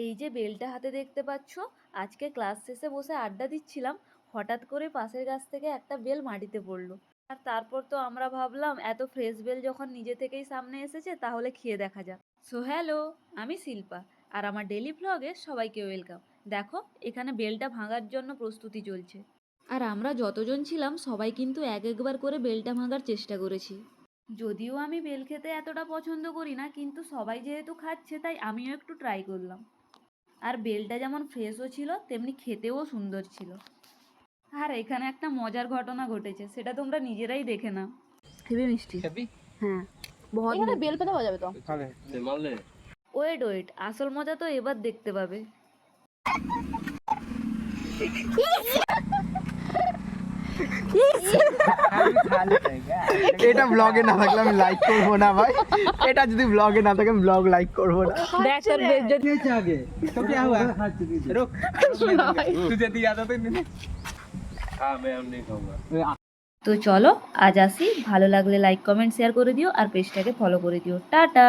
এই যে বেলটা হাতে দেখতে পাচ্ছ, আজকে ক্লাস শেষে বসে আড্ডা দিচ্ছিলাম, হঠাৎ করে পাশের গাছ থেকে একটা বেল মাটিতে পড়লো। আর তারপর তো আমরা ভাবলাম এত ফ্রেশ বেল যখন নিজে থেকেই সামনে এসেছে তাহলে খেয়ে দেখা যাক। সো হ্যালো, আমি শিল্পা, আর আমার ডেলি ভ্লগে সবাইকে ওয়েলকাম। দেখো, এখানে বেলটা ভাঙার জন্য প্রস্তুতি চলছে। আর আমরা যতজন ছিলাম সবাই কিন্তু এক একবার করে বেলটা ভাঙার চেষ্টা করেছি। যদিও আমি বেল খেতে এতটা পছন্দ করি না, কিন্তু সবাই যেহেতু খাচ্ছে তাই আমিও একটু ট্রাই করলাম। আর বেলটা যেমন ফ্রেশও ছিল তেমনি খেতেও সুন্দর ছিল। আর এখানে একটা মজার ঘটনা ঘটেছে, সেটা তোমরা নিজেরাই দেখে নাও। হেভি মিষ্টি। হ্যাঁ, বহুত এখানে বেল পেতে পাওয়া যাবে তো। ওয়েট ওয়েট, আসল মজা তো এবার দেখতে পাবে। এটা ব্লগে না থাকলে আমি লাইক করবো না ভাই। এটা যদি ব্লগে না থাকে আমি ব্লগ লাইক করবো না। দেখ তোর বেজ্জতি হয়েছে আগে তো কি हुआ रुक तुझे दिया था तो नहीं। हां मैं अब नहीं खाऊंगा। তো চলো আজ আসি, ভালো লাগলে লাইক কমেন্ট শেয়ার করে দিও আর পেজটাকে ফলো করে দিও। টাটা।